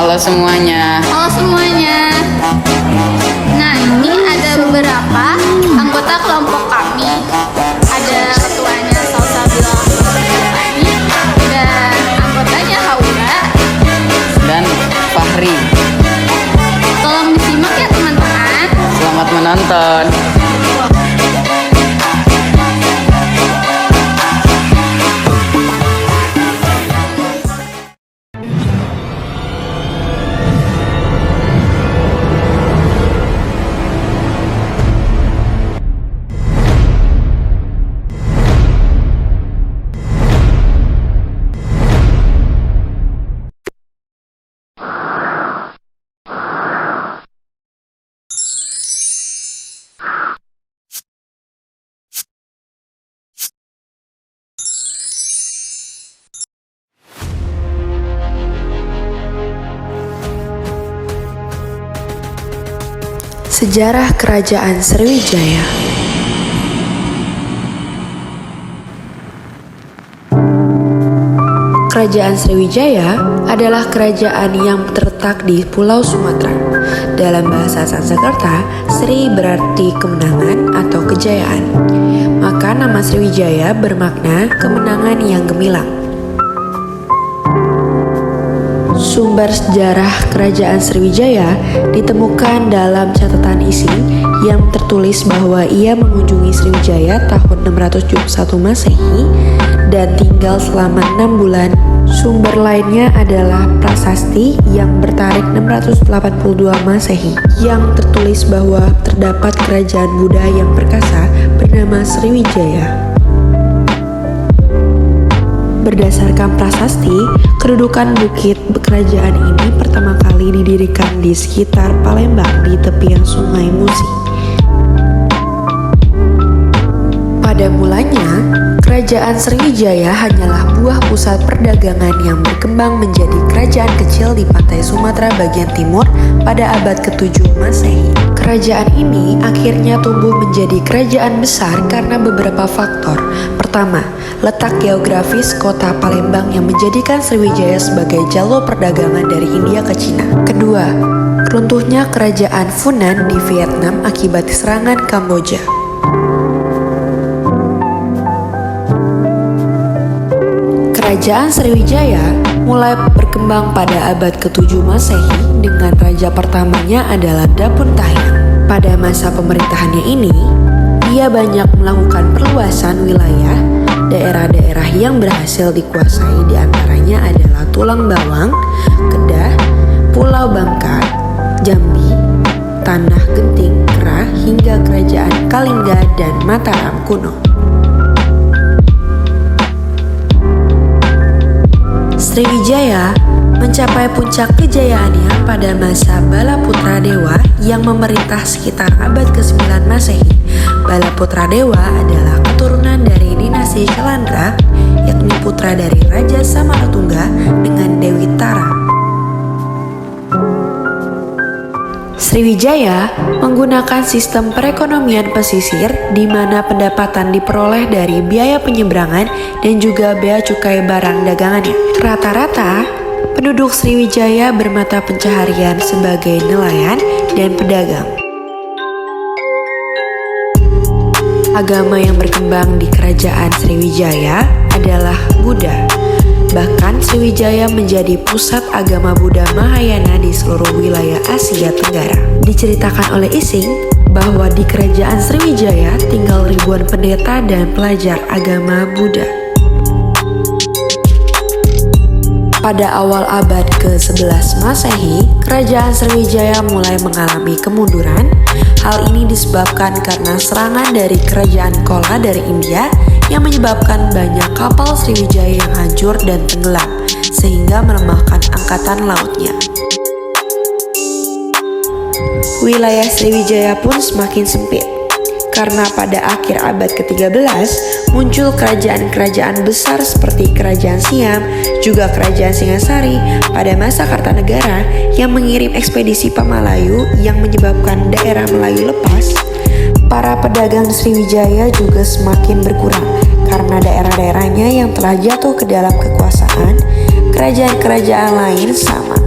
Halo semuanya. Halo semuanya. Nah, ini ada beberapa anggota kelompok kami. Ada ketuanya Salsabila Fani dan anggotanya Haula Dan Fahri. Tolong disimak ya teman-teman. Selamat menonton. Sejarah Kerajaan Sriwijaya. Kerajaan Sriwijaya adalah kerajaan yang terletak di Pulau Sumatera. Dalam bahasa Sanskerta, Sri berarti kemenangan atau kejayaan. Maka nama Sriwijaya bermakna kemenangan yang gemilang. Sumber sejarah Kerajaan Sriwijaya ditemukan dalam catatan Ising yang tertulis bahwa ia mengunjungi Sriwijaya tahun 671 Masehi dan tinggal selama 6 bulan. Sumber lainnya adalah prasasti yang bertarikh 682 Masehi yang tertulis bahwa terdapat kerajaan Buddha yang perkasa bernama Sriwijaya. Berdasarkan prasasti, kedudukan bukit kerajaan ini pertama kali didirikan di sekitar Palembang di tepian Sungai Musi. Pada mulanya, Kerajaan Sriwijaya hanyalah buah pusat perdagangan yang berkembang menjadi kerajaan kecil di pantai Sumatera bagian timur pada abad ke-7 Masehi. Kerajaan ini akhirnya tumbuh menjadi kerajaan besar karena beberapa faktor. Pertama, letak geografis kota Palembang yang menjadikan Sriwijaya sebagai jalur perdagangan dari India ke Cina. Kedua, runtuhnya kerajaan Funan di Vietnam akibat serangan Kamboja. Kerajaan Sriwijaya mulai berkembang pada abad ke-7 Masehi dengan raja pertamanya adalah Dapun Tahyang. Pada masa pemerintahannya ini, ia banyak melakukan perluasan wilayah. Daerah-daerah yang berhasil dikuasai diantaranya adalah Tulang Bawang, Kedah, Pulau Bangka, Jambi, Tanah Genting, Kerah, hingga Kerajaan Kalingga dan Mataram kuno. Sriwijaya mencapai puncak kejayaannya pada masa Balaputra Dewa yang memerintah sekitar abad ke-9 Masehi. Balaputra Dewa adalah keturunan dari dinasti Calandra, yakni putra dari Raja Samaratungga dengan Dewi Tara. Sriwijaya menggunakan sistem perekonomian pesisir di mana pendapatan diperoleh dari biaya penyeberangan dan juga bea cukai barang dagangannya. Rata-rata, penduduk Sriwijaya bermata pencaharian sebagai nelayan dan pedagang. Agama yang berkembang di Kerajaan Sriwijaya adalah Buddha. Bahkan Sriwijaya menjadi pusat agama Buddha Mahayana di seluruh wilayah Asia Tenggara. Diceritakan oleh Ising bahwa di Kerajaan Sriwijaya tinggal ribuan pendeta dan pelajar agama Buddha. Pada awal abad ke-11 Masehi, Kerajaan Sriwijaya mulai mengalami kemunduran. Hal ini disebabkan karena serangan dari Kerajaan Chola dari India yang menyebabkan banyak kapal Sriwijaya yang hancur dan tenggelam, sehingga melemahkan angkatan lautnya. Wilayah Sriwijaya pun semakin sempit, karena pada akhir abad ke-13 muncul kerajaan-kerajaan besar seperti Kerajaan Siam, juga Kerajaan Singasari pada masa Kartanegara yang mengirim ekspedisi Pamalayu yang menyebabkan daerah Melayu lepas. Para pedagang Sriwijaya juga semakin berkurang karena daerah-daerahnya yang telah jatuh ke dalam kekuasaan kerajaan-kerajaan lain sama.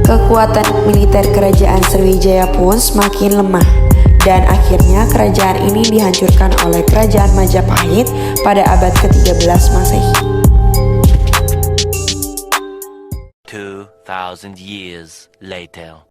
Kekuatan militer kerajaan Sriwijaya pun semakin lemah, dan akhirnya kerajaan ini dihancurkan oleh kerajaan Majapahit pada abad ke-13 Masehi. 2,000 years later.